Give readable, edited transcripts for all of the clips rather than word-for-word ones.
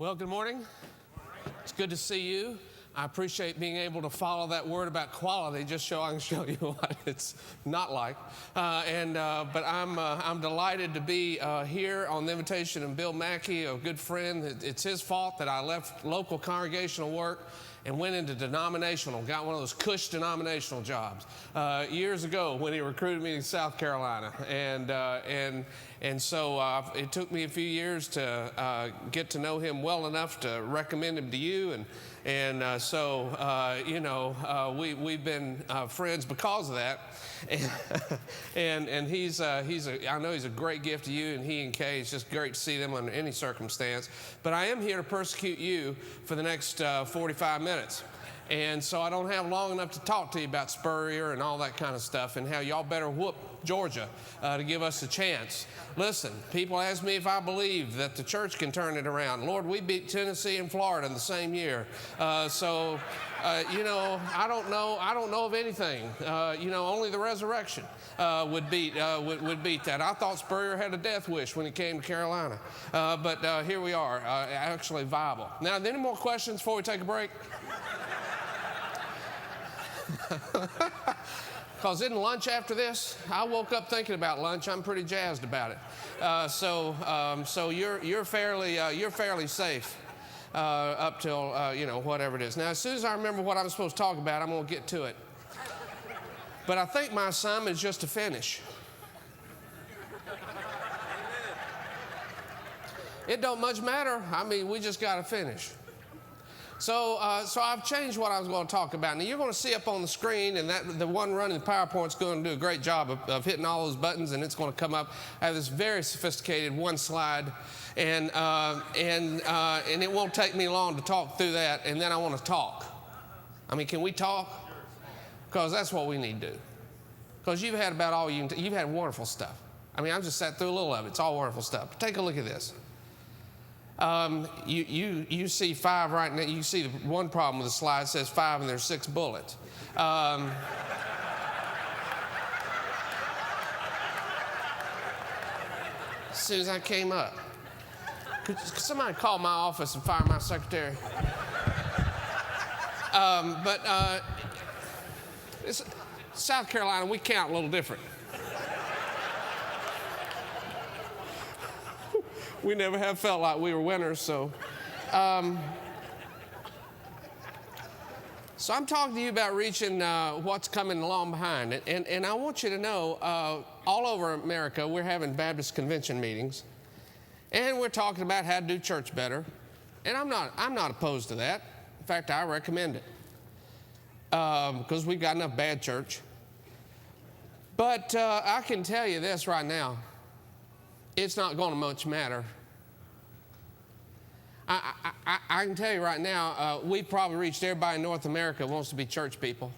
Well, good morning. It's good to see you. I appreciate being able to follow that word about quality, just so I can show you what it's not like. But I'm delighted to be here on the invitation of Bill Mackey, a good friend. It's his fault that I left local congregational work and went into denominational, got one of those cush denominational jobs years ago when he recruited me to South Carolina. And so it took me a few years to get to know him well enough to recommend him to you. We've been friends because of that. And I know he's a great gift to you, and he and Kay, it's just great to see them under any circumstance. But I am here to persecute you for the next 45 minutes. And so I don't have long enough to talk to you about Spurrier and all that kind of stuff and how y'all better whoop Georgia to give us a chance. Listen, people ask me if I believe that the church can turn it around. Lord, we beat Tennessee and Florida in the same year. I don't know of anything. Only the resurrection would beat that. I thought Spurrier had a death wish when he came to Carolina. But here we are, actually viable. Now, any more questions before we take a break? Because isn't lunch after this? I woke up thinking about lunch. I'm pretty jazzed about it. So you're fairly safe up till whatever it is. Now, as soon as I remember what I'm supposed to talk about, I'm going to get to it. But I think my assignment is just to finish. It don't much matter. I mean, we just got to finish. So I've changed what I was going to talk about. Now, you're going to see up on the screen, and the one running the PowerPoint's going to do a great job of hitting all those buttons, and it's going to come up. I have this very sophisticated one slide, and it won't take me long to talk through that, and then I want to talk. I mean, can we talk? Because that's what we need to do. Because you've had about all you've had wonderful stuff. I mean, I've just sat through a little of it. It's all wonderful stuff. Take a look at this. You see 5 right now. You see the one problem with the slide says 5 and there's 6 bullets. As soon as I came up, could somebody call my office and fire my secretary? South Carolina, we count a little different. We never have felt like we were winners, so. So I'm talking to you about reaching what's coming along behind. And I want you to know, all over America, we're having Baptist convention meetings. And we're talking about how to do church better. And I'm not opposed to that. In fact, I recommend it. Because we've got enough bad church. But I can tell you this right now. It's not going to much matter. I can tell you right now, we've probably reached everybody in North America who wants to be church people.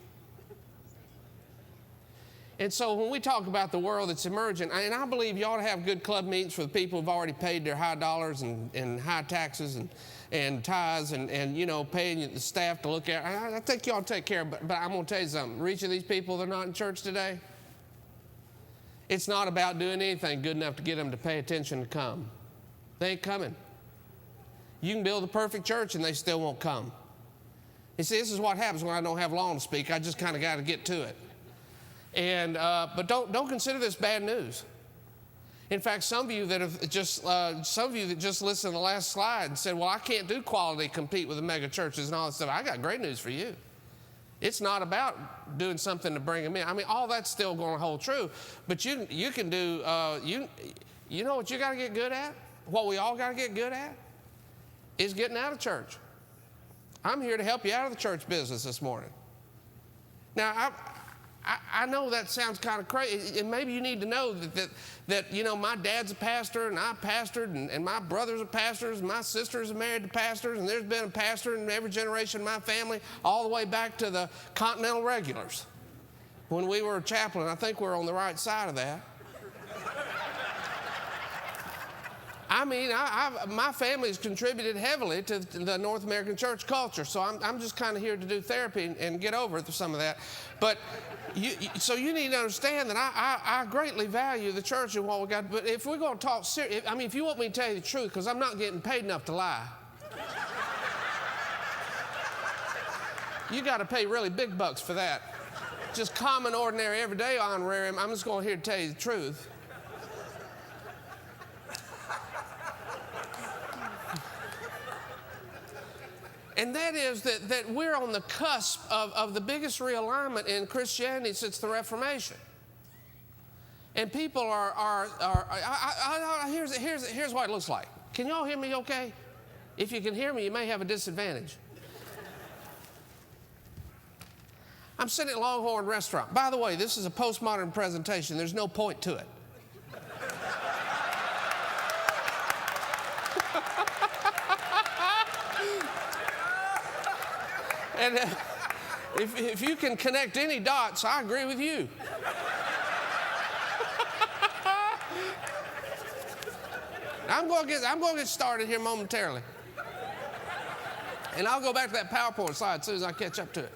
And so when we talk about the world that's emerging, and I believe you ought to have good club meetings for the people who've already paid their high dollars and high taxes and tithes and paying the staff to look at. I think you ought to take care of it. But I'm going to tell you something. Reaching these people that are not in church today, it's not about doing anything good enough to get them to pay attention to come. They ain't coming. You can build a perfect church and they still won't come. You see, this is what happens when I don't have long to speak. I just kind of got to get to it. But don't consider this bad news. In fact, some of you that just listened to the last slide and said, well, I can't do quality, compete with the mega churches and all that stuff. I got great news for you. It's not about doing something to bring them in. I mean, all that's still going to hold true. But you can do, you know what you got to get good at? What we all got to get good at is getting out of church. I'm here to help you out of the church business this morning. Now, I know that sounds kind of crazy, and maybe you need to know that my dad's a pastor, and I pastored, and my brothers are pastors, and my sisters are married to pastors, and there's been a pastor in every generation of my family, all the way back to the Continental Regulars. When we were a chaplain, I think we're on the right side of that. I mean, my family's contributed heavily to the North American church culture, so I'm just kind of here to do therapy and get over some of that. But so you need to understand that I greatly value the church and what we got. But if we're going to talk serious, I mean, if you want me to tell you the truth, because I'm not getting paid enough to lie. You got to pay really big bucks for that. Just common, ordinary, everyday honorarium, I'm just going here to tell you the truth. And that is that we're on the cusp of the biggest realignment in Christianity since the Reformation. And people here's what it looks like. Can y'all hear me okay? If you can hear me, you may have a disadvantage. I'm sitting at Longhorn Restaurant. By the way, this is a postmodern presentation. There's no point to it. And if you can connect any dots, I agree with you. I'm going to get started here momentarily. And I'll go back to that PowerPoint slide as soon as I catch up to it.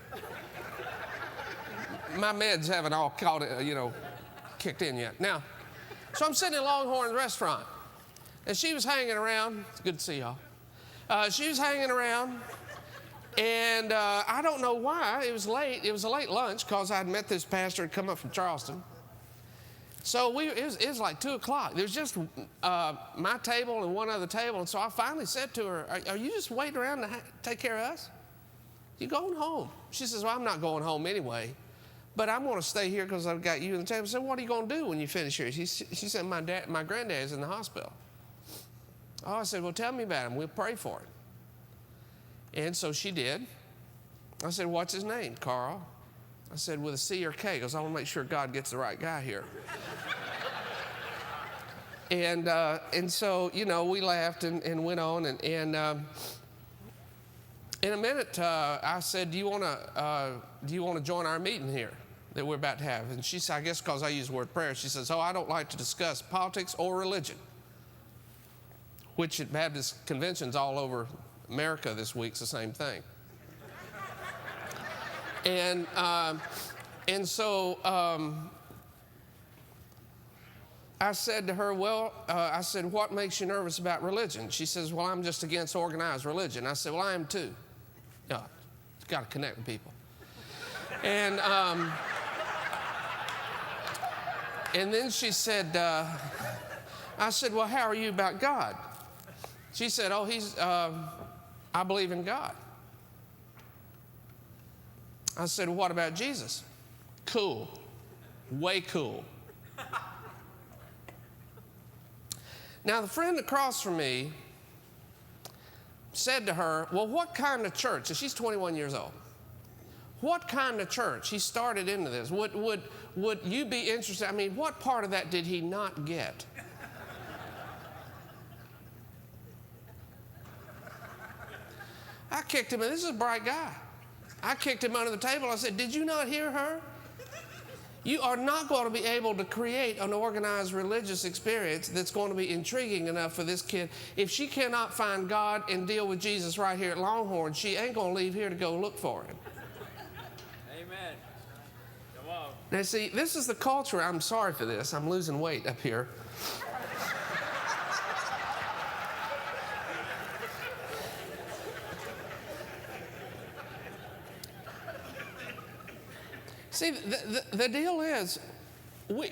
My meds haven't all caught it, kicked in yet. Now, so I'm sitting at Longhorn's restaurant, and she was hanging around. It's good to see y'all. She was hanging around, and I don't know why. It was late. It was a late lunch because I'd met this pastor and come up from Charleston. So it was like 2 o'clock. There was just my table and one other table. And so I finally said to her, are you just waiting around to take care of us? You going home? She says, well, I'm not going home anyway, but I'm going to stay here because I've got you on the table. I said, what are you going to do when you finish here? She said, my granddad's in the hospital. Oh, I said, well, tell me about him. We'll pray for him. And so she did. I said, what's his name? Carl. I said, with a C or K, because I want to make sure God gets the right guy here. And so, we laughed and went on. And in a minute, I said, do you want to join our meeting here that we're about to have? And she said, I guess because I use the word prayer, she says, I don't like to discuss politics or religion, which at Baptist conventions all over America this week's the same thing. And so I said to her, I said, what makes you nervous about religion? She says, well, I'm just against organized religion. I said, well, I am too. You've got to connect with people. And then she said, I said, well, how are you about God? She said, I believe in God. I said, well, what about Jesus? Cool. Way cool. Now, the friend across from me said to her, well, what kind of church? And she's 21 years old. What kind of church? He started into this. Would you be interested? I mean, what part of that did he not get? I kicked him, and this is a bright guy. I kicked him under the table. I said, did you not hear her? You are not going to be able to create an organized religious experience that's going to be intriguing enough for this kid. If she cannot find God and deal with Jesus right here at Longhorn, she ain't going to leave here to go look for him. Amen. Come on. Now, see, this is the culture. I'm sorry for this. I'm losing weight up here. See, the deal is,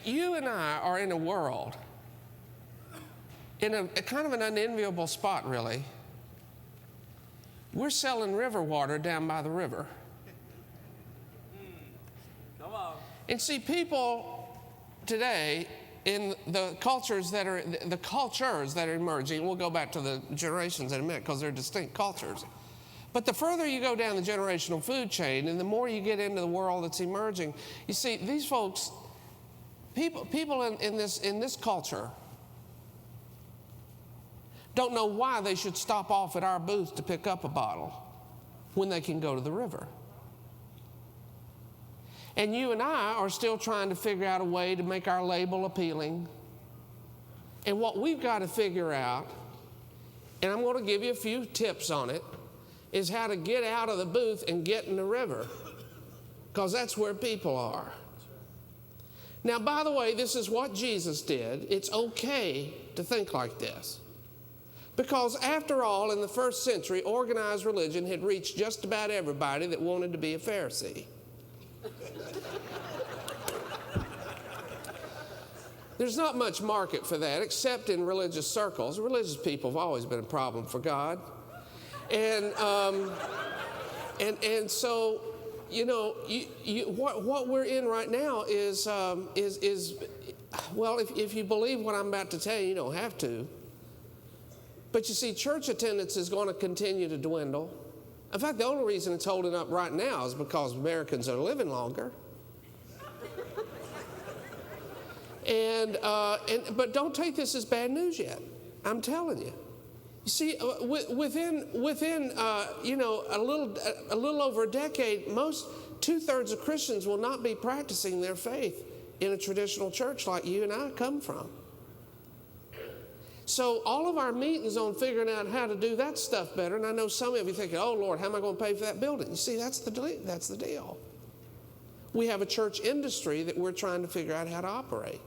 you and I are in a world, in a kind of an unenviable spot, really. We're selling river water down by the river. Come on. And see, people today in the cultures that are emerging, we'll go back to the generations in a minute because they're distinct cultures. But the further you go down the generational food chain and the more you get into the world that's emerging, you see, these folks, people in this culture don't know why they should stop off at our booth to pick up a bottle when they can go to the river. And you and I are still trying to figure out a way to make our label appealing. And what we've got to figure out, and I'm going to give you a few tips on it, is how to get out of the booth and get in the river, because that's where people are. Now, by the way, this is what Jesus did. It's okay to think like this. Because after all, in the first century, organized religion had reached just about everybody that wanted to be a Pharisee. There's not much market for that except in religious circles. Religious people have always been a problem for God. And so, you know, what we're in right now is well, if you believe what I'm about to tell you, you don't have to. But you see, church attendance is going to continue to dwindle. In fact, the only reason it's holding up right now is because Americans are living longer. But don't take this as bad news yet. I'm telling you. You see, within you know, a little over a decade, most 2/3 of Christians will not be practicing their faith in a traditional church like you and I come from. So all of our meetings on figuring out how to do that stuff better, and I know some of you thinking, oh, Lord, how am I going to pay for that building? You see, that's the deal. We have a church industry that we're trying to figure out how to operate.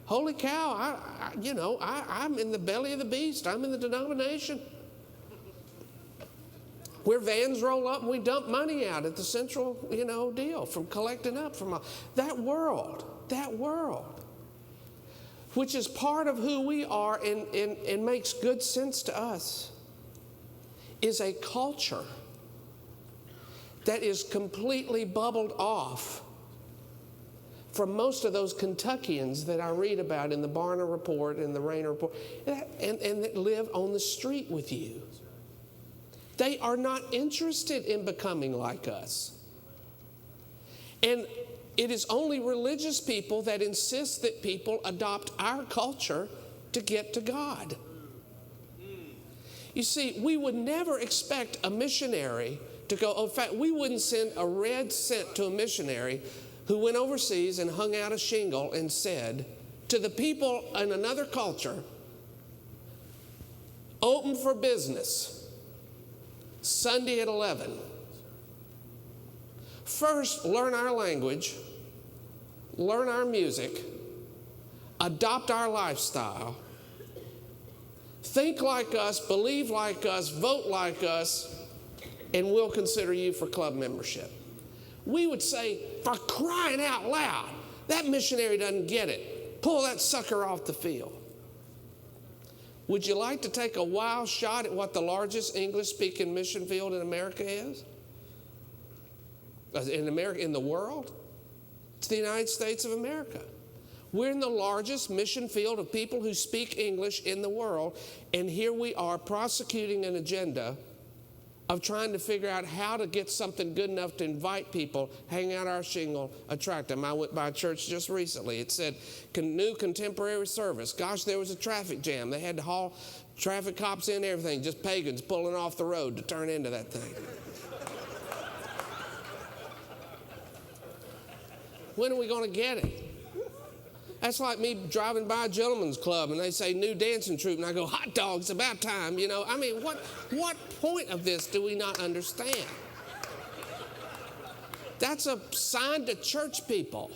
Holy cow, I'm in the belly of the beast. I'm in the denomination. Where vans roll up and we dump money out at the central, deal from collecting up from that world, which is part of who we are and makes good sense to us, is a culture that is completely bubbled off from most of those Kentuckians that I read about in the Barna Report and the Rayner Report, and that live on the street with you. They are not interested in becoming like us. And it is only religious people that insist that people adopt our culture to get to God. You see, we would never expect a missionary to go, in fact, we wouldn't send a red cent to a missionary who went overseas and hung out a shingle and said to the people in another culture, open for business, Sunday at 11. First, learn our language, learn our music, adopt our lifestyle, think like us, believe like us, vote like us, and we'll consider you for club membership. We would say, for crying out loud, that missionary doesn't get it. Pull that sucker off the field. Would you like to take a wild shot at what the largest English-speaking mission field in America is? In the world? It's the United States of America. We're in the largest mission field of people who speak English in the world, and here we are prosecuting an agenda of trying to figure out how to get something good enough to invite people, hang out our shingle, attract them. I went by a church just recently. It said, new contemporary service. Gosh, there was a traffic jam. They had to haul traffic cops in, everything, just pagans pulling off the road to turn into that thing. When are we going to get it? That's like me driving by a gentleman's club and they say new dancing troupe and I go, hot dogs, about time, I mean, what point of this do we not understand? That's a sign to church people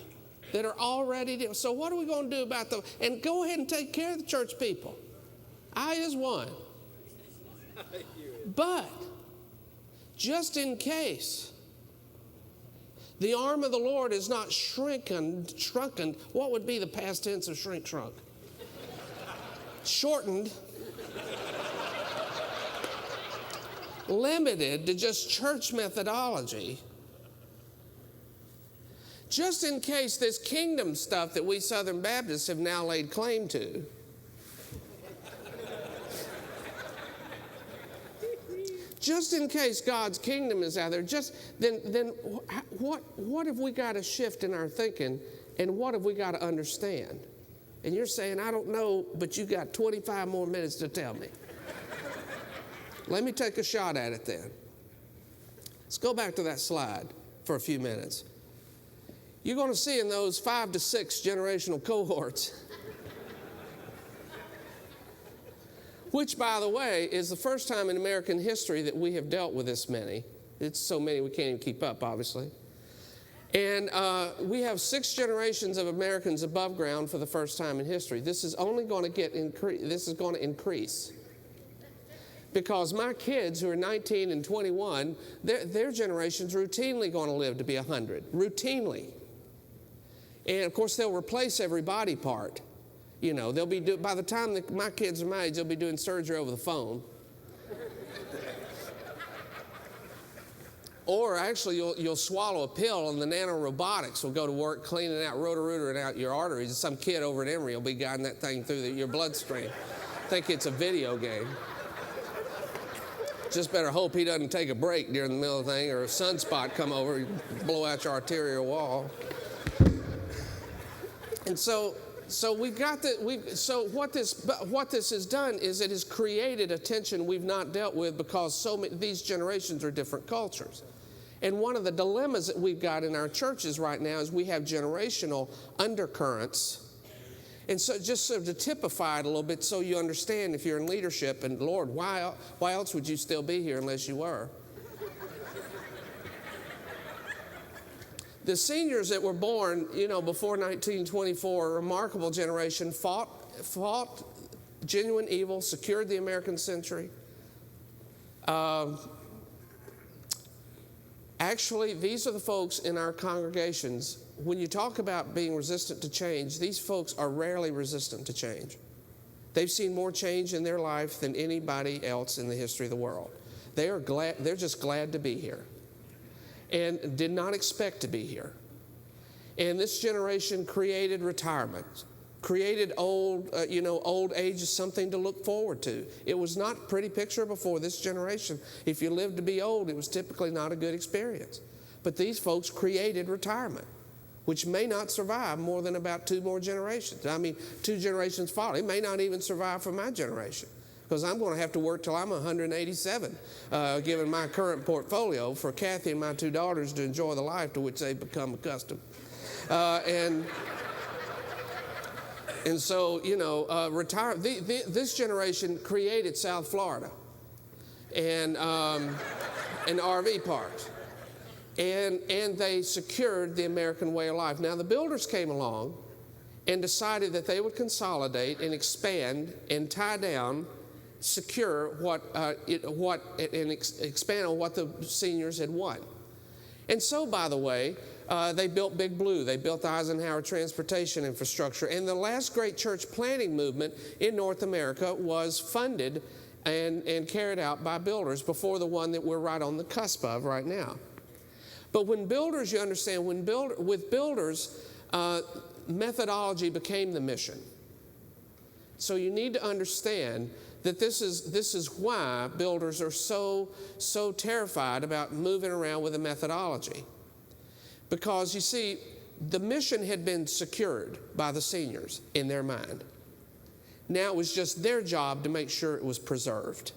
that are already, so what are we going to do about them? And go ahead and take care of the church people. I is one. But just in case the arm of the Lord is not shrunken. What would be the past tense of shrunk? Shortened. Limited to just church methodology. Just in case this kingdom stuff that we Southern Baptists have now laid claim to. Just in case God's kingdom is out there, then what have we got to shift in our thinking, and what have we got to understand? And you're saying, I don't know, but you got 25 more minutes to tell me. Let me take a shot at it then. Let's go back to that slide for a few minutes. You're going to see in those 5 to 6 generational cohorts, which, by the way, is the first time in American history that we have dealt with this many. It's so many we can't even keep up, obviously. And we have 6 generations of Americans above ground for the first time in history. This is only going to increase. Because my kids who are 19 and 21, their generation's routinely going to live to be 100, routinely. And of course, they'll replace every body part. You know, they'll be by the time my kids are my age, they'll be doing surgery over the phone. Or actually, you'll swallow a pill and the nanorobotics will go to work cleaning out, roto-rooting out your arteries. And some kid over at Emory will be guiding that thing through your bloodstream. Think it's a video game. Just better hope he doesn't take a break during the middle of the thing, or a sunspot come over, blow out your arterial wall. And so we've got that. So what this has done is it has created a tension we've not dealt with, because these generations are different cultures. And one of the dilemmas that we've got in our churches right now is we have generational undercurrents. And so just sort of to typify it a little bit so you understand if you're in leadership, and Lord, why else would you still be here unless you were? The seniors that were born, before 1924, a remarkable generation, fought genuine evil, secured the American century. Actually, these are the folks in our congregations. When you talk about being resistant to change, these folks are rarely resistant to change. They've seen more change in their life than anybody else in the history of the world. They're just glad to be here, and did not expect to be here. And this generation created retirement, created old age as something to look forward to. It was not a pretty picture before this generation. If you lived to be old, it was typically not a good experience. But these folks created retirement, which may not survive more than about 2 more generations. I mean, 2 generations follow. It may not even survive for my generation, because I'm going to have to work till I'm 187, given my current portfolio, for Kathy and my 2 daughters to enjoy the life to which they've become accustomed. And so, this generation created South Florida and RV parks. And they secured the American way of life. Now, the builders came along and decided that they would consolidate and expand and tie down, secure expand on what the seniors had won. And so, by the way, they built Big Blue. They built the Eisenhower transportation infrastructure. And the last great church planting movement in North America was funded and carried out by builders before the one that we're right on the cusp of right now. But when builders, you understand, with builders, methodology became the mission. So you need to understand that this is why builders are so terrified about moving around with a methodology. Because, you see, the mission had been secured by the seniors in their mind. Now it was just their job to make sure it was preserved.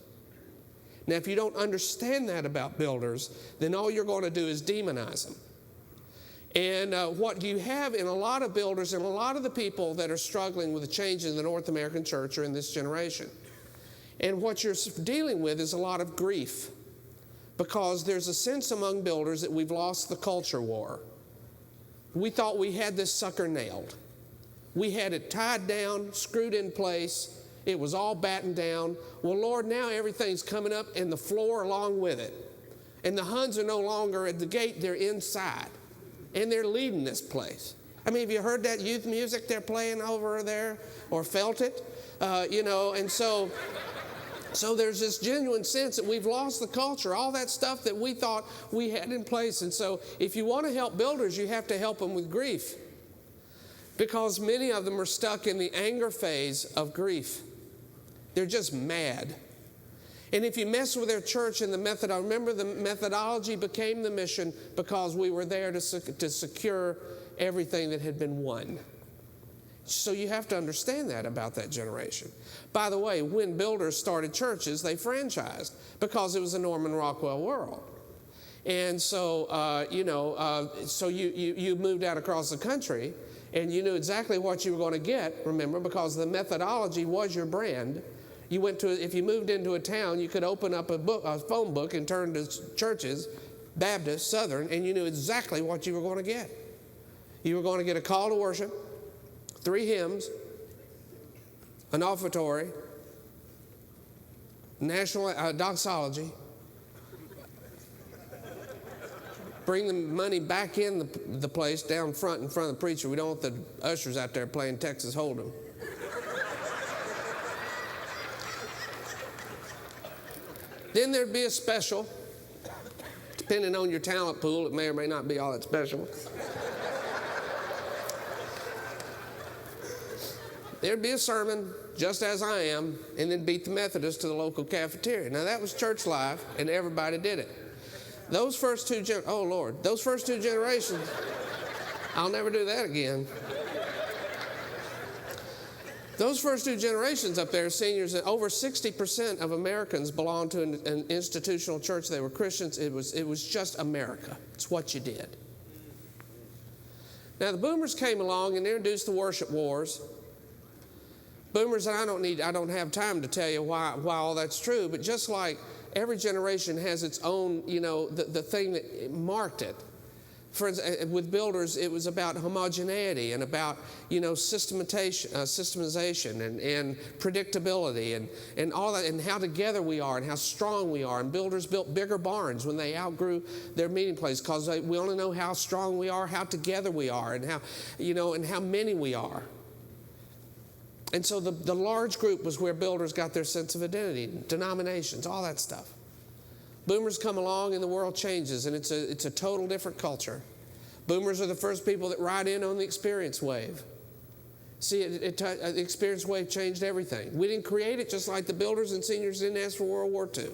Now, if you don't understand that about builders, then all you're going to do is demonize them. And what you have in a lot of builders and a lot of the people that are struggling with the change in the North American church are in this generation. And what you're dealing with is a lot of grief, because there's a sense among builders that we've lost the culture war. We thought we had this sucker nailed. We had it tied down, screwed in place. It was all battened down. Well, Lord, now everything's coming up and the floor along with it. And the Huns are no longer at the gate, they're inside. And they're leading this place. I mean, have you heard that youth music they're playing over there, or felt it? And so there's this genuine sense that we've lost the culture, all that stuff that we thought we had in place. And so if you want to help builders, you have to help them with grief, because many of them are stuck in the anger phase of grief. They're just mad. And if you mess with their church and the methodology, remember, the methodology became the mission because we were there to secure everything that had been won. So you have to understand that about that generation. By the way, when builders started churches, they franchised because it was a Norman Rockwell world. And so, you moved out across the country, and you knew exactly what you were going to get, remember, because the methodology was your brand. If you moved into a town, you could open up a phone book and turn to churches, Baptist, Southern, and you knew exactly what you were going to get. You were going to get a call to worship, 3 hymns, an offertory, national doxology, bring the money back in the place down front in front of the preacher. We don't want the ushers out there playing Texas Hold'em. Then there'd be a special. Depending on your talent pool, it may or may not be all that special. There'd be a sermon, just as I am, and then beat the Methodist to the local cafeteria. Now that was church life, and everybody did it. Those first two generations, I'll never do that again. Those first two generations up there, seniors, over 60% of Americans belonged to an institutional church. They were Christians. It was just America. It's what you did. Now the boomers came along and introduced the worship wars. Boomers, and I don't have time to tell you why all that's true, but just like every generation has its own, the thing that marked it. For instance, with builders, it was about homogeneity and about, systemization and predictability and all that, and how together we are and how strong we are. And builders built bigger barns when they outgrew their meeting place because we want to know how strong we are, how together we are, and how, and how many we are. And so the large group was where builders got their sense of identity, denominations, all that stuff. Boomers come along and the world changes, and it's a total different culture. Boomers are the first people that ride in on the experience wave. See, the experience wave changed everything. We didn't create it, just like the builders and seniors didn't ask for World War II.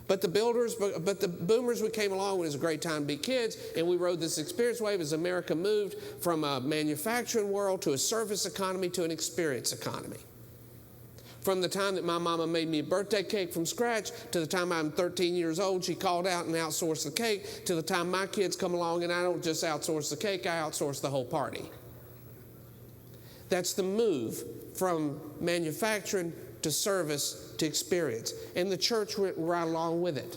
But the boomers, we came along when it was a great time to be kids, and we rode this experience wave as America moved from a manufacturing world to a service economy to an experience economy. From the time that my mama made me a birthday cake from scratch to the time I'm 13 years old, she called out and outsourced the cake, to the time my kids come along and I don't just outsource the cake, I outsource the whole party. That's the move from manufacturing to service to experience. And the church went right along with it.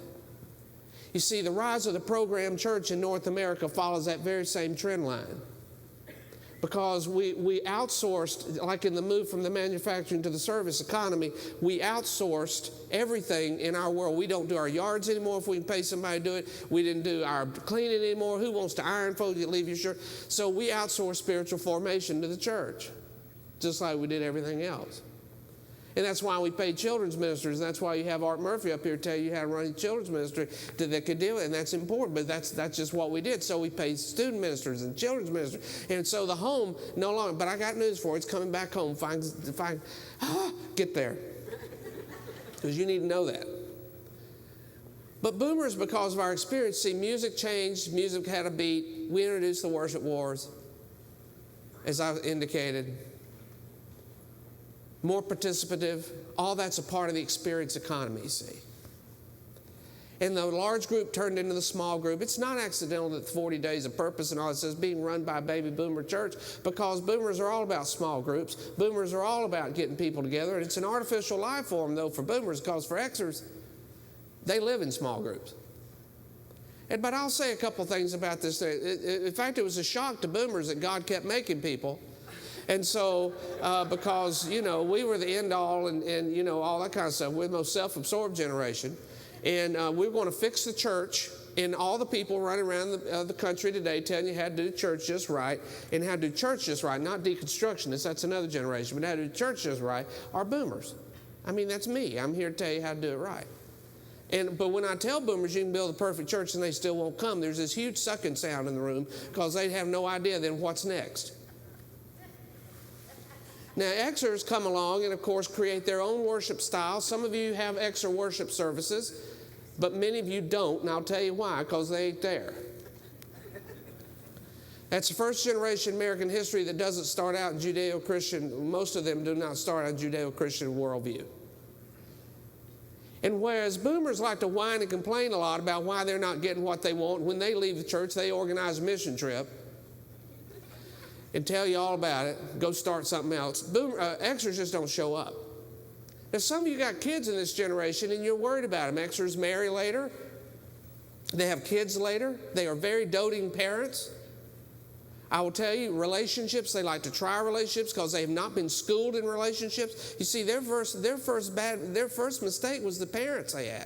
You see, the rise of the program church in North America follows that very same trend line. Because we outsourced, like in the move from the manufacturing to the service economy, we outsourced everything in our world. We don't do our yards anymore if we can pay somebody to do it. We didn't do our cleaning anymore. Who wants to iron, fold, you leave your shirt? So we outsourced spiritual formation to the church, just like we did everything else. And that's why we paid children's ministers, and that's why you have Art Murphy up here tell you how to run a children's ministry that could do it, and that's important, but that's just what we did. So we paid student ministers and children's ministers, and so the home no longer, but I got news for you, it's coming back home, get there, because you need to know that. But boomers, because of our experience, see, music changed, music had a beat, we introduced the worship wars, as I indicated. More participative, all that's a part of the experience economy, you see. And the large group turned into the small group. It's not accidental that the 40 Days of Purpose and all this is being run by a baby boomer church, because boomers are all about small groups. Boomers are all about getting people together. And it's an artificial life form, though, for boomers, because for Xers, they live in small groups. But I'll say a couple things about this. In fact, it was a shock to boomers that God kept making people. And so, because, we were the end all and all that kind of stuff. We're the most self-absorbed generation. And we were going to fix the church, and all the people running around the country today telling you how to do church just right, and how to do church just right, not deconstructionists, that's another generation, but how to do church just right are boomers. I mean, that's me. I'm here to tell you how to do it right. But when I tell boomers you can build a perfect church and they still won't come, there's this huge sucking sound in the room, because they have no idea then what's next. Now, Xers come along and, of course, create their own worship style. Some of you have Xer worship services, but many of you don't, and I'll tell you why, because they ain't there. That's the first generation American history that doesn't start out in Judeo-Christian. Most of them do not start on Judeo-Christian worldview. And whereas boomers like to whine and complain a lot about why they're not getting what they want, when they leave the church, they organize a mission trip and tell you all about it, go start something else. Xers just don't show up. Now, some of you got kids in this generation and you're worried about them. Xers marry later. They have kids later. They are very doting parents. I will tell you, relationships, they like to try relationships because they have not been schooled in relationships. You see, their first mistake was the parents they had.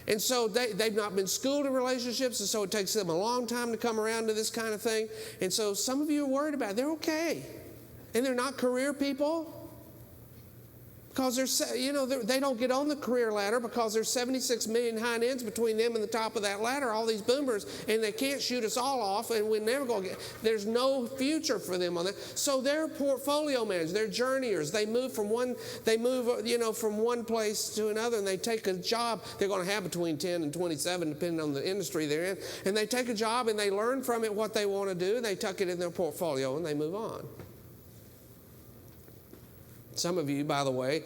And so they've not been schooled in relationships, and so it takes them a long time to come around to this kind of thing. And so some of you are worried about it. They're okay. And they're not career people. Because they don't get on the career ladder because there's 76 million hind ends between them and the top of that ladder, all these boomers, and they can't shoot us all off, and we're never going to there's no future for them on that. So they're portfolio managers, they're journeyers. They move from one place to another, and they take a job they're going to have between 10 and 27, depending on the industry they're in. And they take a job and they learn from it what they want to do, and they tuck it in their portfolio and they move on. Some of you, by the way,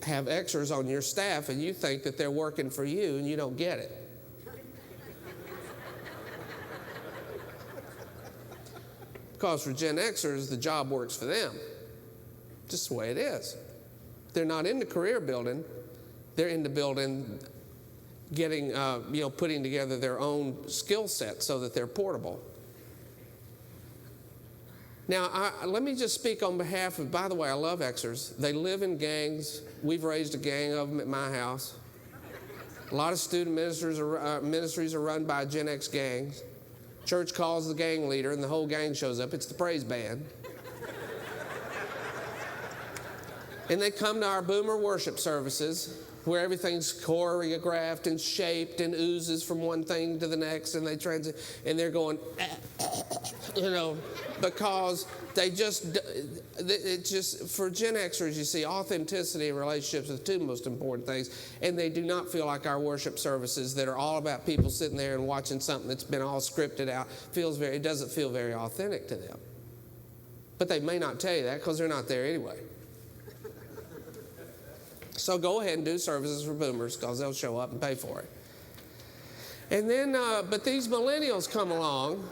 have Xers on your staff and you think that they're working for you and you don't get it. Because for Gen Xers, the job works for them. Just the way it is. They're not into career building. They're into putting together their own skill set so that they're portable. Now, let me just speak on behalf of, by the way, I love Xers. They live in gangs. We've raised a gang of them at my house. A lot of student ministries are run by Gen X gangs. Church calls the gang leader, and the whole gang shows up. It's the praise band. And they come to our boomer worship services where everything's choreographed and shaped and oozes from one thing to the next, and and they're going, because it's just, for Gen Xers, you see, authenticity and relationships are the two most important things, and they do not feel like our worship services that are all about people sitting there and watching something that's been all scripted out. It doesn't feel very authentic to them. But they may not tell you that because they're not there anyway. So go ahead and do services for boomers because they'll show up and pay for it. And then, but these millennials come along,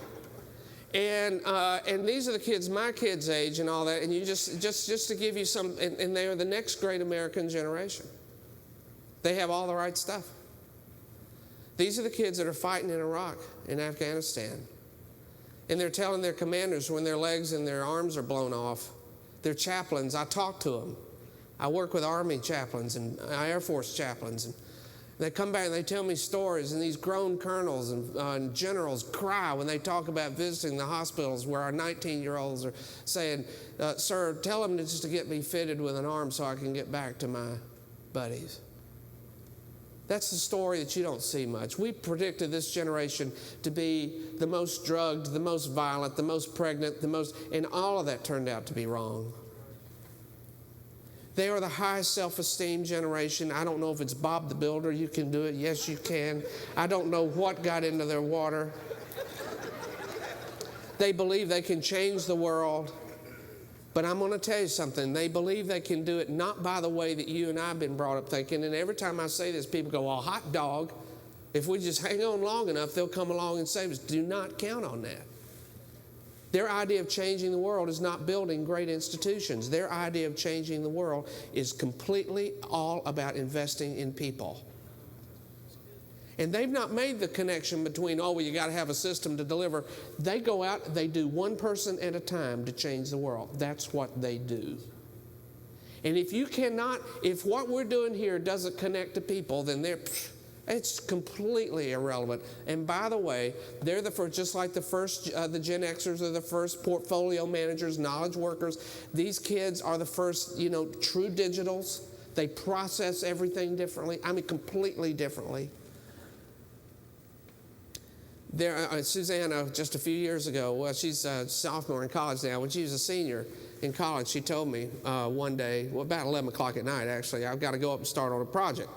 and these are the kids my kids' age and all that. And you just to give you some, and they are the next great American generation. They have all the right stuff. These are the kids that are fighting in Iraq and Afghanistan, and they're telling their commanders when their legs and their arms are blown off. They're chaplains. I talk to them. I work with Army chaplains and Air Force chaplains, and they come back and they tell me stories, and these grown colonels and generals cry when they talk about visiting the hospitals where our 19-year-olds are saying, sir, tell them just to get me fitted with an arm so I can get back to my buddies. That's the story that you don't see much. We predicted this generation to be the most drugged, the most violent, the most pregnant, and all of that turned out to be wrong. They are the highest self-esteem generation. I don't know if it's Bob the Builder. You can do it. Yes, you can. I don't know what got into their water. They believe they can change the world. But I'm going to tell you something. They believe they can do it not by the way that you and I have been brought up thinking. And every time I say this, people go, well, hot dog. If we just hang on long enough, they'll come along and save us. Do not count on that. Their idea of changing the world is not building great institutions. Their idea of changing the world is completely all about investing in people. And they've not made the connection between, you got to have a system to deliver. They go out, they do one person at a time to change the world. That's what they do. And if what we're doing here doesn't connect to people, then it's completely irrelevant. And by the way, they're the first, just like the Gen Xers are the first portfolio managers, knowledge workers. These kids are the first, true digitals. They process everything differently. Completely differently. Susanna, just a few years ago, she's a sophomore in college now. When she was a senior in college, she told me one day, about 11 o'clock at night, actually, I've got to go up and start on a project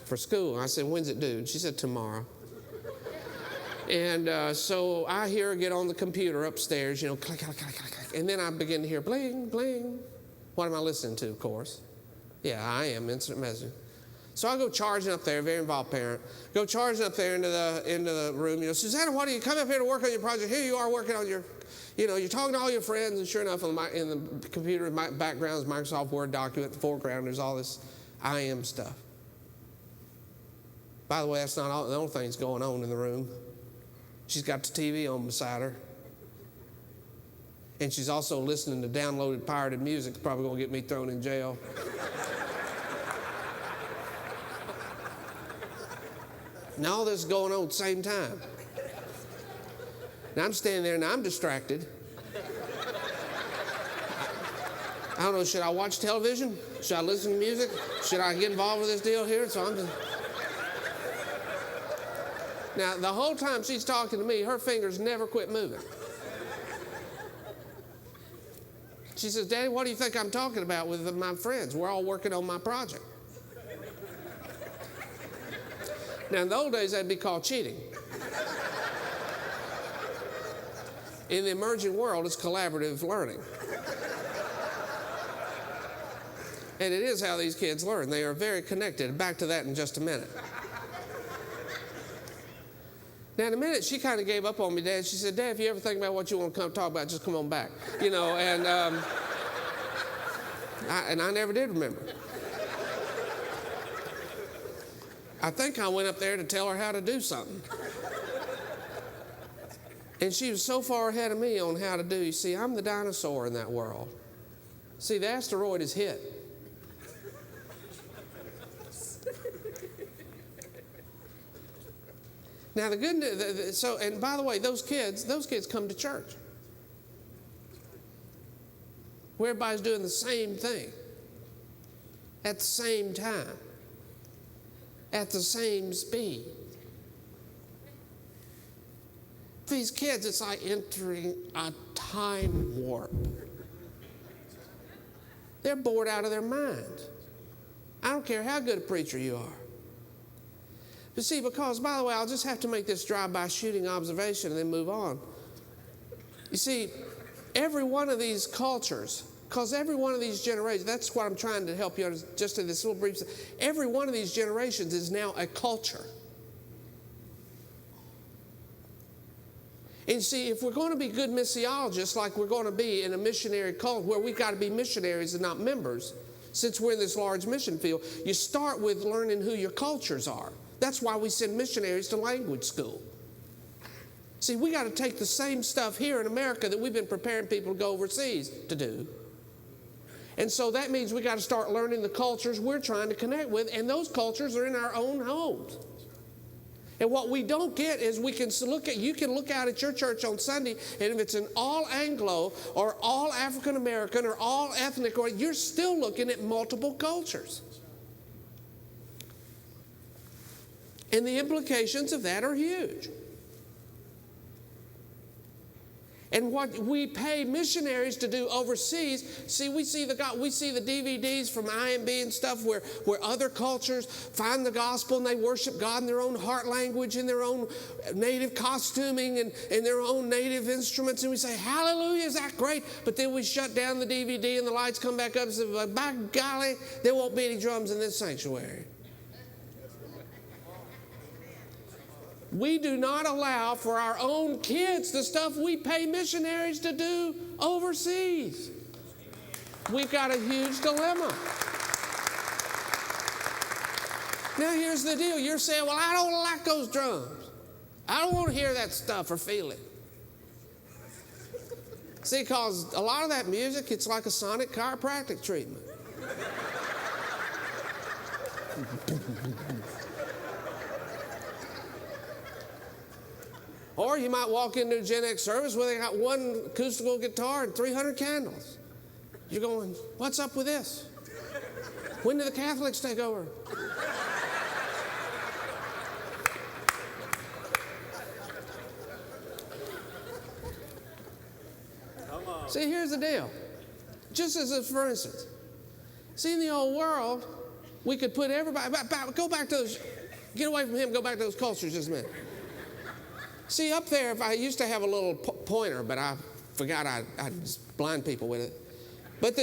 for school. I said, when's it due? And she said, tomorrow. And so I hear her get on the computer upstairs, click, click, click, click, click. And then I begin to hear bling, bling. What am I listening to, of course? Yeah, I am, instant messaging. So I go charging up there, very involved parent, go charging up there into the room. Susanna, why do you come up here to work on your project? Here you are working on your, you're talking to all your friends, and sure enough, in the computer background is Microsoft Word document. In the foreground, there's all this I am stuff. By the way, that's not the only thing that's going on in the room. She's got the TV on beside her. And she's also listening to downloaded pirated music. It's probably going to get me thrown in jail. And all this is going on at the same time. Now I'm standing there and I'm distracted. I don't know, should I watch television? Should I listen to music? Should I get involved with this deal here? So I'm just... Now, the whole time she's talking to me, her fingers never quit moving. She says, Daddy, what do you think I'm talking about with my friends? We're all working on my project. Now, in the old days, that'd be called cheating. In the emerging world, it's collaborative learning. And it is how these kids learn. They are very connected. Back to that in just a minute. Now, in a minute, she kind of gave up on me, Dad. She said, Dad, if you ever think about what you want to come talk about, just come on back. You know, and I never did remember. I think I went up there to tell her how to do something. And she was so far ahead of me on how to do. You see, I'm the dinosaur in that world. See, the asteroid is hit. Now the good news, so, and by the way, those kids come to church. Where everybody's doing the same thing. At the same time. At the same speed. These kids, it's like entering a time warp. They're bored out of their minds. I don't care how good a preacher you are. But see, because, by the way, I'll just have to make this drive-by shooting observation and then move on. You see, every one of these cultures, because every one of these generations, that's what I'm trying to help you understand, just in this little brief, every one of these generations is now a culture. And you see, if we're going to be good missiologists, like we're going to be in a missionary cult, where we've got to be missionaries and not members, since we're in this large mission field, you start with learning who your cultures are. That's why we send missionaries to language school. See, we got to take the same stuff here in America that we've been preparing people to go overseas to do. And so that means we got to start learning the cultures we're trying to connect with, and those cultures are in our own homes. And what we don't get is you can look out at your church on Sunday, and if it's an all Anglo or all African American or all ethnic, or you're still looking at multiple cultures. And the implications of that are huge. And what we pay missionaries to do overseas, see, we see the DVDs from IMB and stuff where other cultures find the gospel and they worship God in their own heart language, in their own native costuming and their own native instruments. And we say, hallelujah, is that great? But then we shut down the DVD and the lights come back up and say, by golly, there won't be any drums in this sanctuary. We do not allow for our own kids the stuff we pay missionaries to do overseas. We've got a huge dilemma. Now here's the deal. You're saying, well, I don't like those drums. I don't want to hear that stuff or feel it. See, because a lot of that music, it's like a sonic chiropractic treatment. Or you might walk into a Gen X service where they got one acoustical guitar and 300 candles. You're going, what's up with this? When did the Catholics take over? Come on. See, here's the deal. Just as a, for instance, see, in the old world, we could put everybody, go back to those, get away from him, go back to those cultures just a minute. See, up there, I used to have a little pointer, but I forgot I'd blind people with it. But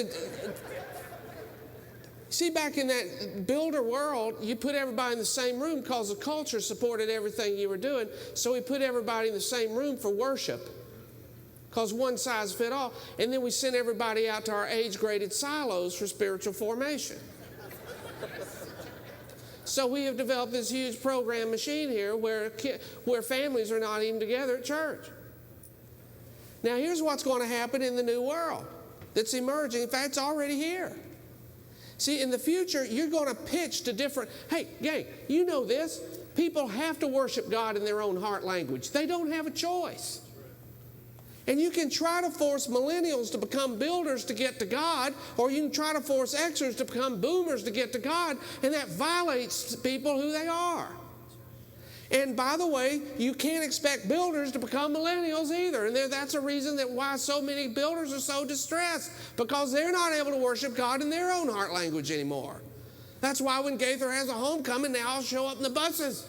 see, back in that builder world, you put everybody in the same room because the culture supported everything you were doing. So we put everybody in the same room for worship because one size fit all. And then we sent everybody out to our age-graded silos for spiritual formation. So we have developed this huge program machine here where families are not even together at church. Now, here's what's going to happen in the new world that's emerging. In fact, it's already here. See, in the future, you're going to pitch to different, hey, gang, you know this. People have to worship God in their own heart language. They don't have a choice. And you can try to force millennials to become builders to get to God, or you can try to force Xers to become boomers to get to God, and that violates people who they are. And by the way, you can't expect builders to become millennials either. And that's a reason that why so many builders are so distressed, because they're not able to worship God in their own heart language anymore. That's why when Gaither has a homecoming, they all show up in the buses.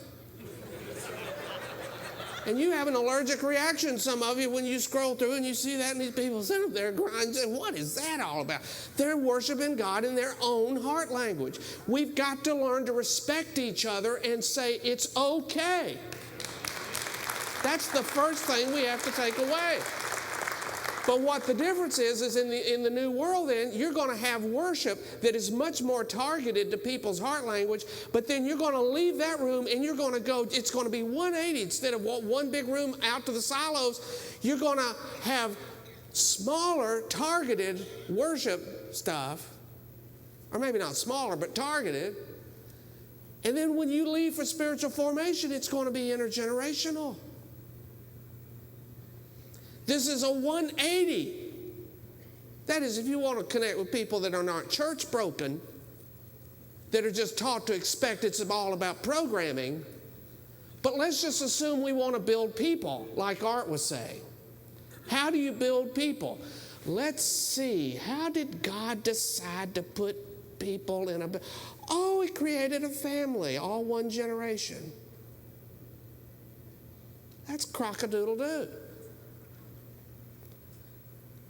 And you have an allergic reaction, some of you, when you scroll through and you see that, and these people sit up there grinding, saying, what is that all about? They're worshiping God in their own heart language. We've got to learn to respect each other and say, it's okay. That's the first thing we have to take away. But what the difference is in the new world then, you're going to have worship that is much more targeted to people's heart language, but then you're going to leave that room and you're going to go, it's going to be 180 instead of one big room out to the silos. You're going to have smaller targeted worship stuff, or maybe not smaller, but targeted. And then when you leave for spiritual formation, it's going to be intergenerational. This is a 180. That is, if you want to connect with people that are not church broken, that are just taught to expect it's all about programming. But let's just assume we want to build people, like Art was saying. How do you build people? Let's see. How did God decide to put people in a... Oh, He created a family, all one generation. That's crock-a-doodle-doo.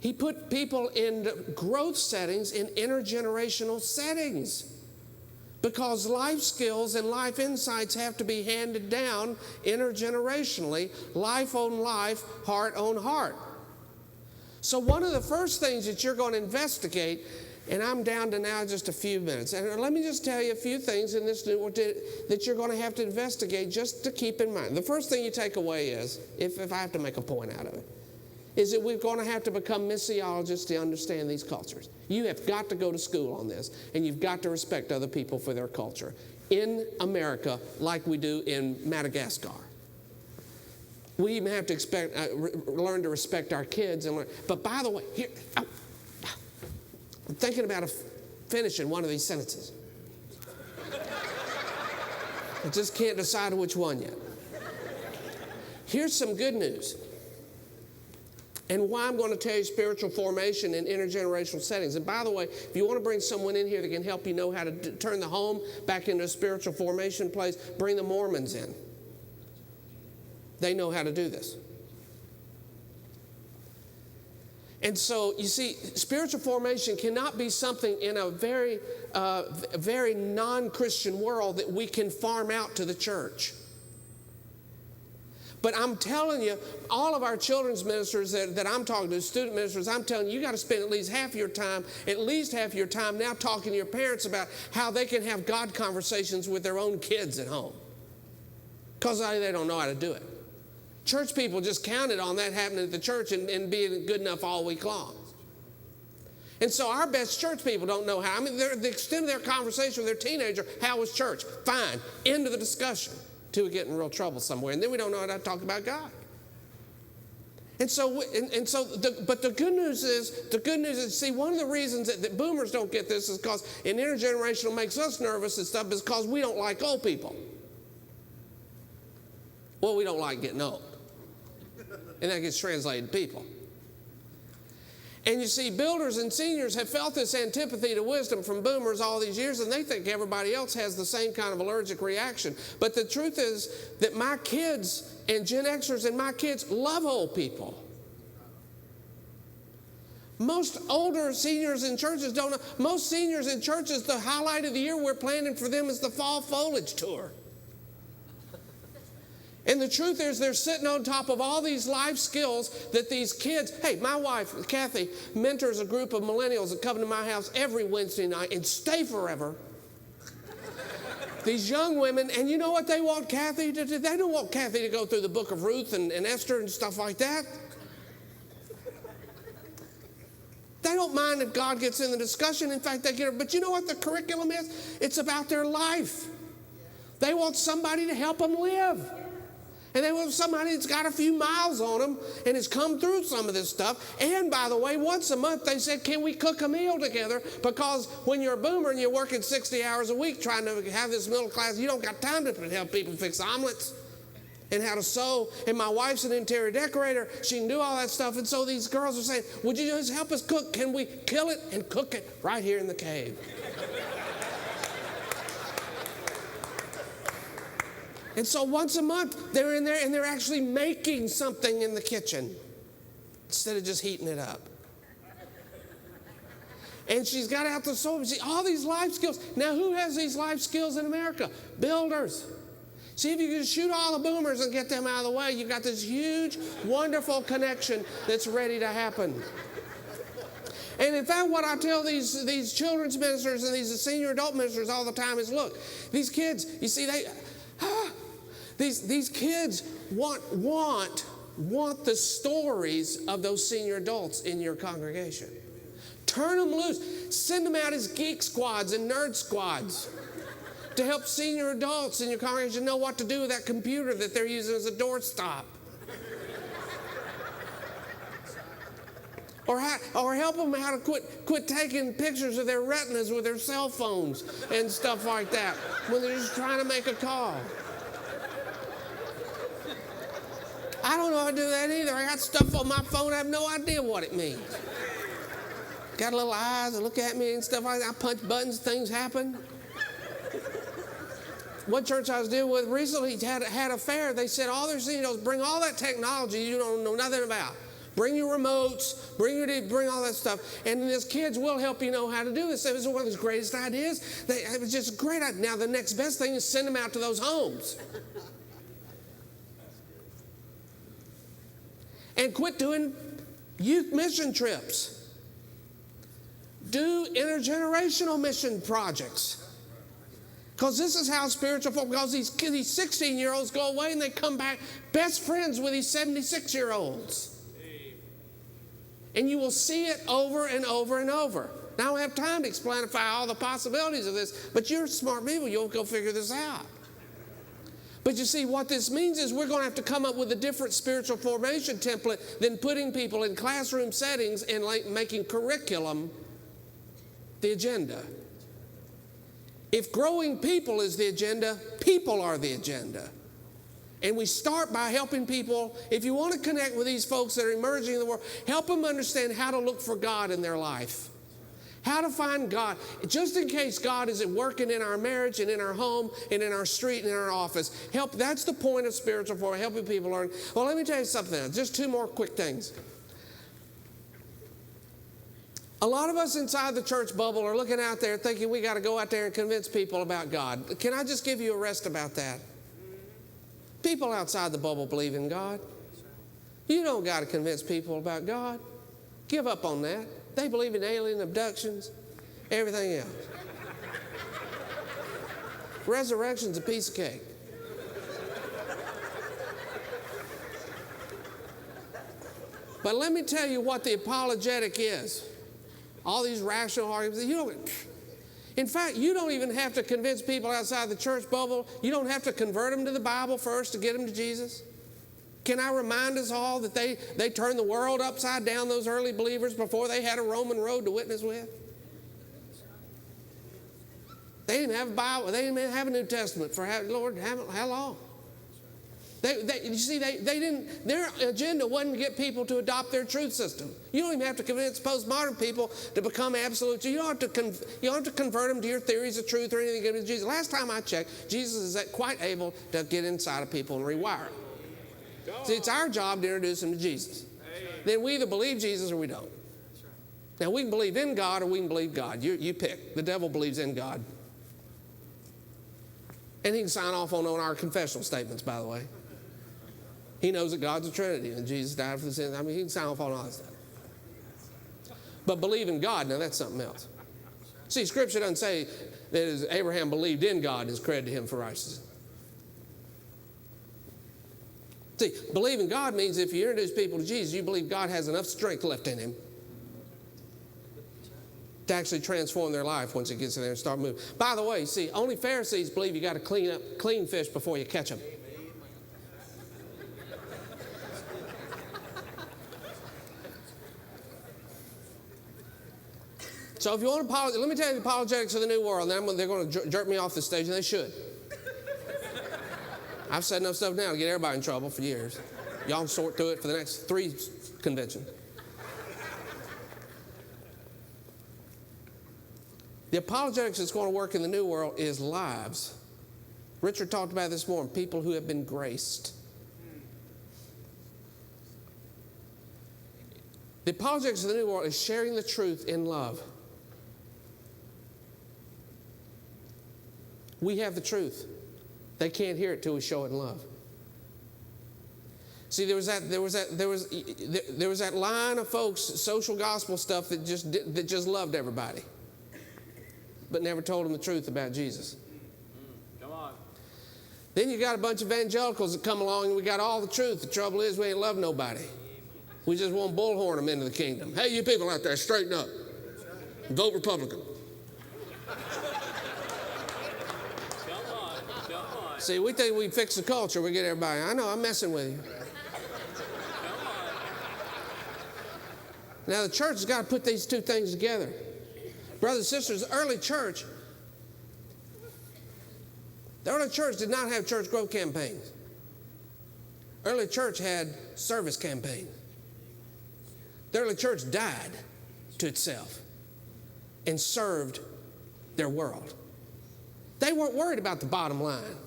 He put people in growth settings, in intergenerational settings, because life skills and life insights have to be handed down intergenerationally, life on life, heart on heart. So one of the first things that you're going to investigate, and I'm down to now just a few minutes, and let me just tell you a few things in this that you're going to have to investigate just to keep in mind. The first thing you take away is, if I have to make a point out of it, is that we're going to have to become missiologists to understand these cultures. You have got to go to school on this, and you've got to respect other people for their culture in America like we do in Madagascar. We even have to learn to respect our kids. But by the way, here, I'm thinking about finishing one of these sentences. I just can't decide which one yet. Here's some good news. And why I'm going to tell you spiritual formation in intergenerational settings. And by the way, if you want to bring someone in here that can help you know how to turn the home back into a spiritual formation place, bring the Mormons in. They know how to do this. And so, you see, spiritual formation cannot be something in a very, very non-Christian world that we can farm out to the church. But I'm telling you, all of our children's ministers that I'm talking to, student ministers, I'm telling you, you got to spend at least half your time now talking to your parents about how they can have God conversations with their own kids at home. Because they don't know how to do it. Church people just counted on that happening at the church and being good enough all week long. And so our best church people don't know how. I mean, the extent of their conversation with their teenager, how was church? Fine. End of the discussion. Till we get in real trouble somewhere, and then we don't know how to talk about God. But the good news is, see, one of the reasons that boomers don't get this is because in intergenerational makes us nervous and stuff is because we don't like old people. Well, we don't like getting old, and that gets translated to people. And you see, builders and seniors have felt this antipathy to wisdom from boomers all these years, and they think everybody else has the same kind of allergic reaction. But the truth is that my kids and Gen Xers and my kids love old people. Most older seniors in churches don't know. Most seniors in churches, the highlight of the year we're planning for them is the fall foliage tour. And the truth is they're sitting on top of all these life skills that these kids, hey, my wife, Kathy, mentors a group of millennials that come to my house every Wednesday night and stay forever. These young women, and you know what they want Kathy to do? They don't want Kathy to go through the book of Ruth and Esther and stuff like that. They don't mind if God gets in the discussion. In fact, they get it. But you know what the curriculum is? It's about their life. They want somebody to help them live. And they want somebody that's got a few miles on them and has come through some of this stuff. And by the way, once a month they said, can we cook a meal together? Because when you're a boomer and you're working 60 hours a week trying to have this middle class, you don't got time to help people fix omelets and how to sew. And my wife's an interior decorator. She can do all that stuff. And so these girls are saying, would you just help us cook? Can we kill it and cook it right here in the cave? And so once a month, they're in there and they're actually making something in the kitchen instead of just heating it up. And she's got out the soul. See, all these life skills. Now, who has these life skills in America? Builders. See, if you can shoot all the boomers and get them out of the way, you've got this huge, wonderful connection that's ready to happen. And in fact, what I tell these children's ministers and these senior adult ministers all the time is, look, these kids, you see, these kids want the stories of those senior adults in your congregation. Turn them loose. Send them out as geek squads and nerd squads to help senior adults in your congregation know what to do with that computer that they're using as a doorstop. Or help them how to quit taking pictures of their retinas with their cell phones and stuff like that when they're just trying to make a call. I don't know how to do that either. I got stuff on my phone. I have no idea what it means. Got little eyes that look at me and stuff like that. I punch buttons, things happen. One church I was dealing with recently had a fair. They said all their seniors, bring all that technology you don't know nothing about. Bring your remotes, bring all that stuff. And these kids will help you know how to do this. It was one of his greatest ideas. It was just a great idea. Now, the next best thing is send them out to those homes. And quit doing youth mission trips. Do intergenerational mission projects. Because this is how spiritual folk, because these 16-year-olds go away and they come back best friends with these 76-year-olds. And you will see it over and over and over. Now, I don't have time to explainify all the possibilities of this, but you're smart people. You'll go figure this out. But you see, what this means is we're going to have to come up with a different spiritual formation template than putting people in classroom settings and making curriculum the agenda. If growing people is the agenda, people are the agenda. And we start by helping people. If you want to connect with these folks that are emerging in the world, help them understand how to look for God in their life. How to find God, just in case God isn't working in our marriage and in our home and in our street and in our office. That's the point of spiritual formation, helping people learn. Well, let me tell you something else. Just two more quick things. A lot of us inside the church bubble are looking out there thinking we got to go out there and convince people about God. Can I just give you a rest about that? People outside the bubble believe in God. You don't got to convince people about God. Give up on that. They believe in alien abductions, everything else. Resurrection's a piece of cake. But let me tell you what the apologetic is. All these rational arguments. In fact, you don't even have to convince people outside the church bubble. You don't have to convert them to the Bible first to get them to Jesus. Can I remind us all that they turned the world upside down, those early believers, before they had a Roman road to witness with? They didn't have a Bible. They didn't have a New Testament for how long? You see, they didn't. Their agenda wasn't to get people to adopt their truth system. You don't even have to convince postmodern people to become absolute. You don't have to convert them to your theories of truth or anything against Jesus. Last time I checked, Jesus is quite able to get inside of people and rewire them. See, it's our job to introduce them to Jesus. Then we either believe Jesus or we don't. Now, we can believe in God or we can believe God. You pick. The devil believes in God. And he can sign off on our confessional statements, by the way. He knows that God's a Trinity and Jesus died for the sins. I mean, he can sign off on all that stuff. But believe in God, now that's something else. See, Scripture doesn't say that as Abraham believed in God, it's credited to him for righteousness. See, believe in God means if you introduce people to Jesus, you believe God has enough strength left in him to actually transform their life once it gets in there and start moving. By the way, see, only Pharisees believe you got to clean fish before you catch them. So if you want to apologize, let me tell you the apologetics of the new world. Then they're going to jerk me off the stage, and they should. I've said enough stuff now to get everybody in trouble for years. Y'all can sort through it for the next 3 conventions. The apologetics that's going to work in the new world is lives. Richard talked about this morning, people who have been graced. The apologetics of the new world is sharing the truth in love. We have the truth. They can't hear it till we show it in love. See, there was that line of folks, social gospel stuff that just loved everybody, but never told them the truth about Jesus. Come on. Then you got a bunch of evangelicals that come along and we got all the truth. The trouble is we ain't love nobody. We just want to bullhorn them into the kingdom. Hey, you people out there, straighten up. Vote Republican. See, we think we fix the culture. We get everybody. I know, I'm messing with you. Now, the church has got to put these two things together. Brothers and sisters, the early church did not have church growth campaigns. Early church had service campaigns. The early church died to itself and served their world. They weren't worried about the bottom line.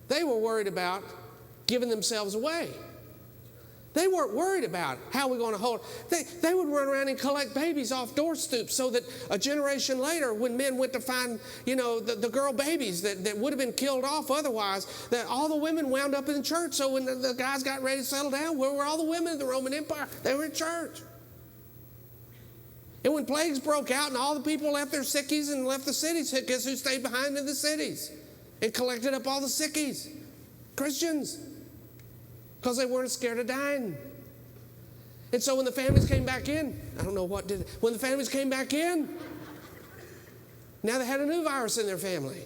They were worried about giving themselves away. They weren't worried about how we're going to hold. They would run around and collect babies off door stoops so that a generation later, when men went to find, the girl babies that would have been killed off otherwise, that all the women wound up in church. So when the guys got ready to settle down, where were all the women in the Roman Empire? They were in church. And when plagues broke out and all the people left their sickies and left the cities, guess who stayed behind in the cities and collected up all the sickies? Christians. Because they weren't scared of dying. And so when the families came back in, I don't know what did it. When the families came back in, now they had a new virus in their family.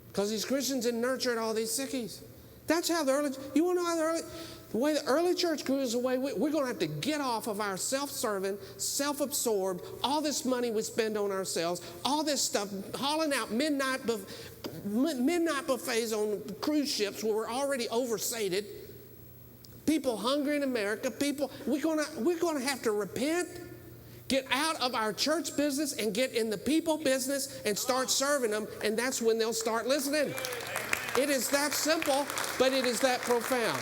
Because these Christians had nurtured all these sickies. That's how you want to know how the way the early church grew is the way we're going to have to get off of our self-serving, self-absorbed, all this money we spend on ourselves, all this stuff, hauling out midnight buffets on cruise ships where we're already oversated. People hungry in America. We're going to have to repent, get out of our church business and get in the people business and start serving them, and that's when they'll start listening. It is that simple, but it is that profound.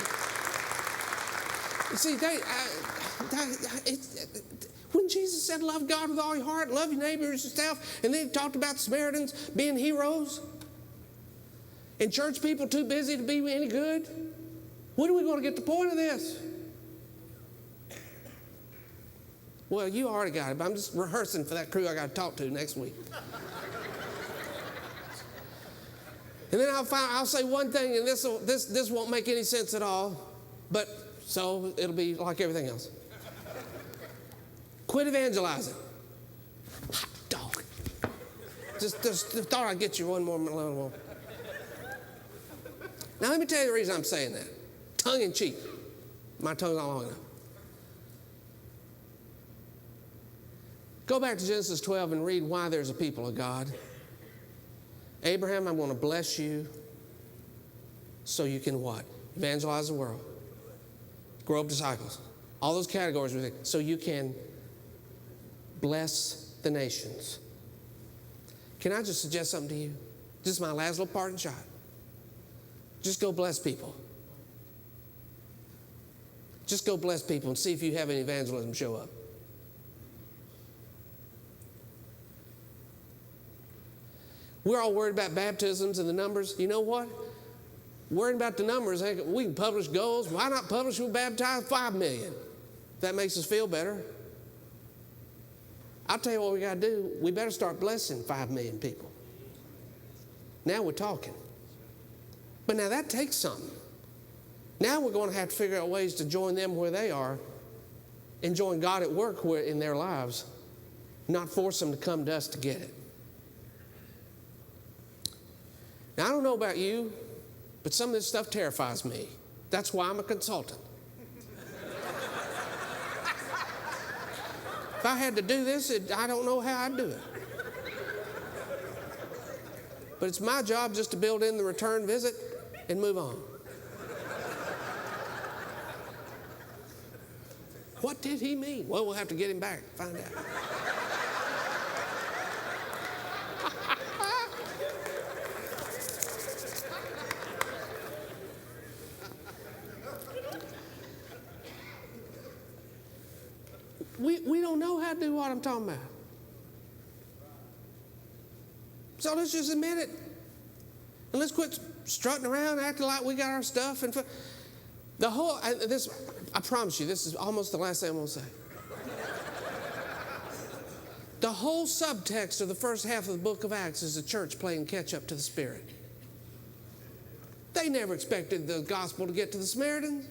You see, when Jesus said, love God with all your heart, love your neighbors as yourself, and then he talked about Samaritans being heroes, and church people too busy to be any good, when are we going to get the point of this? Well, you already got it, but I'm just rehearsing for that crew I got to talk to next week. And then I'll say one thing, and this won't make any sense at all, but so it'll be like everything else. Quit evangelizing. Hot dog. Just thought I'd get you one more. Now let me tell you the reason I'm saying that. Tongue in cheek. My tongue's not long enough. Go back to Genesis 12 and read why there's a people of God. Abraham, I'm going to bless you so you can what? Evangelize the world. Grow up disciples. All those categories so you can bless the nations. Can I just suggest something to you? Just my last little parting shot. Just go bless people. Just go bless people and see if you have any evangelism show up. We're all worried about baptisms and the numbers. You know what? Worrying about the numbers, we can publish goals. Why not publish we baptize 5 million? That makes us feel better. I'll tell you what we got to do. We better start blessing 5 million people. Now we're talking. But now that takes something. Now we're going to have to figure out ways to join them where they are and join God at work in their lives not force them to come to us to get it. Now, I don't know about you, but some of this stuff terrifies me. That's why I'm a consultant. If I had to do this, I don't know how I'd do it. But it's my job just to build in the return visit and move on. What did he mean? Well, we'll have to get him back, find out. We don't know how to do what I'm talking about. So let's just admit it. And let's quit strutting around, acting like we got our stuff. And I promise you, this is almost the last thing I'm going to say. The whole subtext of the first half of the book of Acts is the church playing catch up to the Spirit. They never expected the gospel to get to the Samaritans.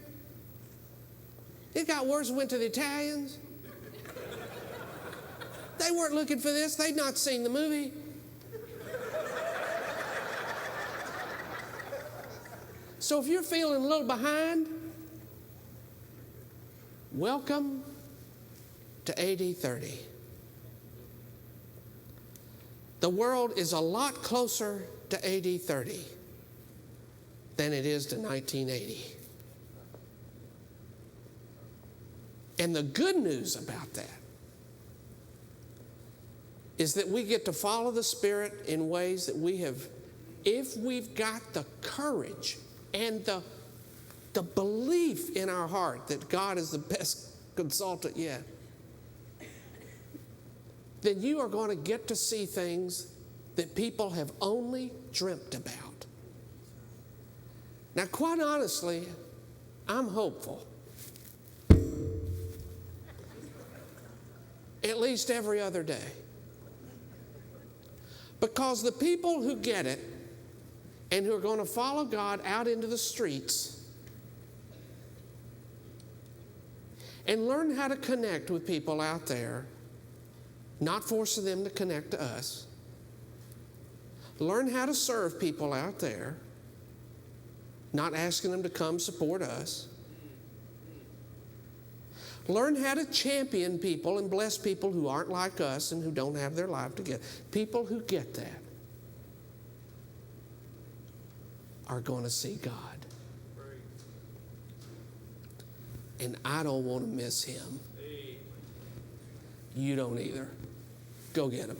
It got worse and went to the Italians. They weren't looking for this. They'd not seen the movie. So if you're feeling a little behind, welcome to AD 30. The world is a lot closer to AD 30 than it is to 1980. And the good news about that is that we get to follow the Spirit in ways that we have, if we've got the courage and the belief in our heart that God is the best consultant yet, then you are going to get to see things that people have only dreamt about. Now, quite honestly, I'm hopeful. At least every other day. Because the people who get it and who are going to follow God out into the streets and learn how to connect with people out there, not forcing them to connect to us, learn how to serve people out there, not asking them to come support us, learn how to champion people and bless people who aren't like us and who don't have their life together. People who get that are going to see God. And I don't want to miss him. You don't either. Go get him.